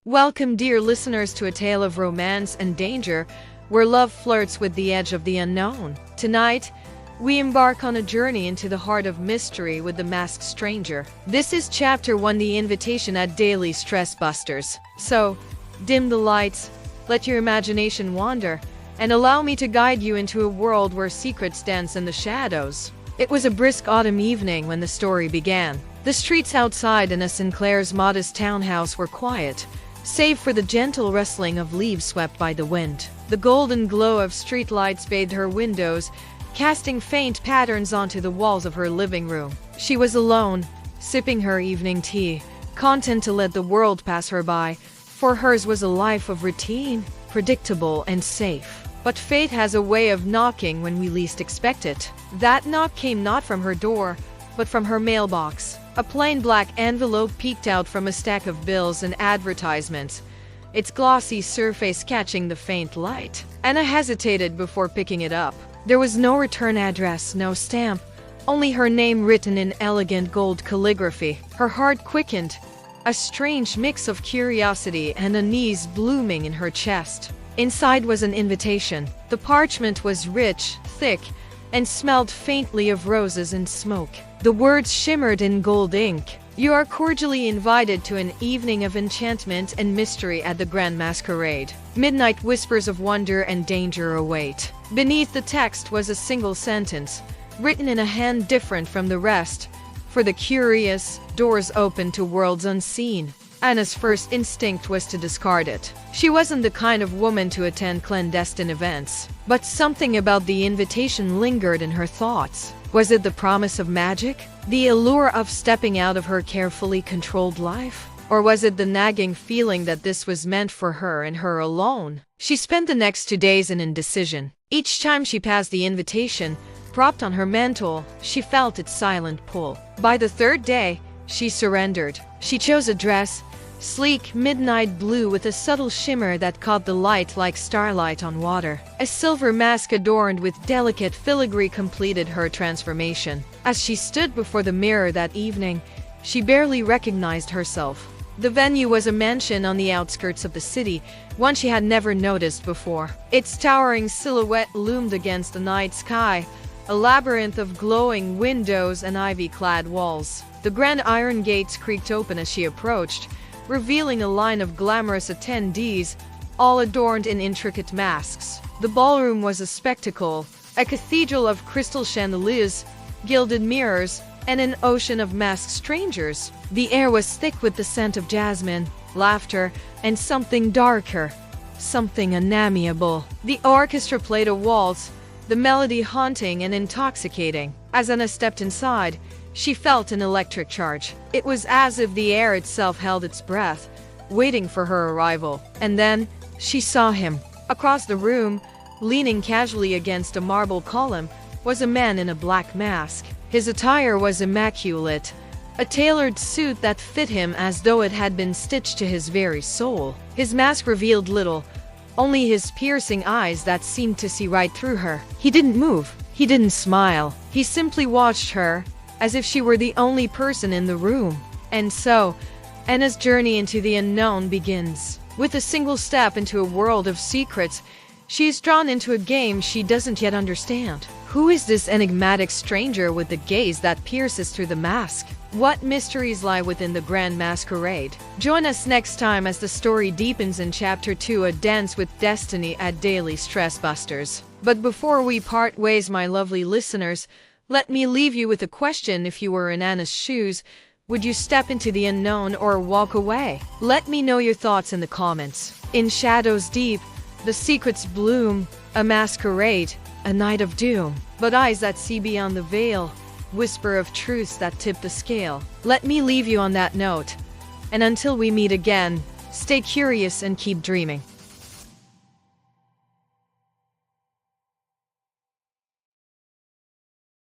Welcome, dear listeners, to a tale of romance and danger, where love flirts with the edge of the unknown. Tonight, we embark on a journey into the heart of mystery with the masked stranger. This is Chapter 1, The Invitation at Daily Stress Busters. So, dim the lights, let your imagination wander, and allow me to guide you into a world where secrets dance in the shadows. It was a brisk autumn evening when the story began. The streets outside Anna Sinclair's modest townhouse were quiet, save for the gentle rustling of leaves swept by the wind. The golden glow of streetlights bathed her windows, casting faint patterns onto the walls of her living room. She was alone, sipping her evening tea, content to let the world pass her by, for hers was a life of routine, predictable and safe. But fate has a way of knocking when we least expect it. That knock came not from her door, but from her mailbox. A plain black envelope peeked out from a stack of bills and advertisements, its glossy surface catching the faint light. Anna hesitated before picking it up. There was no return address, no stamp, only her name written in elegant gold calligraphy. Her heart quickened, a strange mix of curiosity and unease blooming in her chest. Inside was an invitation. The parchment was rich, thick, and smelled faintly of roses and smoke. The words shimmered in gold ink. "You are cordially invited to an evening of enchantment and mystery at the Grand Masquerade. Midnight whispers of wonder and danger await." Beneath the text was a single sentence, written in a hand different from the rest. "For the curious, doors open to worlds unseen." Anna's first instinct was to discard it. She wasn't the kind of woman to attend clandestine events. But something about the invitation lingered in her thoughts. Was it the promise of magic? The allure of stepping out of her carefully controlled life? Or was it the nagging feeling that this was meant for her and her alone? She spent the next 2 days in indecision. Each time she passed the invitation, propped on her mantle, she felt its silent pull. By the third day, she surrendered. She chose a dress, sleek midnight blue with a subtle shimmer that caught the light like starlight on water. A silver mask adorned with delicate filigree completed her transformation. As she stood before the mirror that evening, she barely recognized herself. The venue was a mansion on the outskirts of the city, one she had never noticed before. Its towering silhouette loomed against the night sky, a labyrinth of glowing windows and ivy-clad walls. The grand iron gates creaked open as she approached, revealing a line of glamorous attendees, all adorned in intricate masks. The ballroom was a spectacle, a cathedral of crystal chandeliers, gilded mirrors, and an ocean of masked strangers. The air was thick with the scent of jasmine, laughter, and something darker, something unamiable. The orchestra played a waltz, the melody haunting and intoxicating. As Anna stepped inside, she felt an electric charge. It was as if the air itself held its breath, waiting for her arrival. And then, she saw him. Across the room, leaning casually against a marble column, was a man in a black mask. His attire was immaculate, a tailored suit that fit him as though it had been stitched to his very soul. His mask revealed little, only his piercing eyes that seemed to see right through her. He didn't move. He didn't smile. He simply watched her, as if she were the only person in the room. And so, Anna's journey into the unknown begins. With a single step into a world of secrets, she is drawn into a game she doesn't yet understand. Who is this enigmatic stranger with the gaze that pierces through the mask? What mysteries lie within the Grand Masquerade? Join us next time as the story deepens in Chapter 2, A Dance with Destiny at Daily Stress Busters. But before we part ways, my lovely listeners, let me leave you with a question. If you were in Anna's shoes, would you step into the unknown or walk away? Let me know your thoughts in the comments. In shadows deep, the secrets bloom, a masquerade, a night of doom. But eyes that see beyond the veil, whisper of truths that tip the scale. Let me leave you on that note. And until we meet again, stay curious and keep dreaming.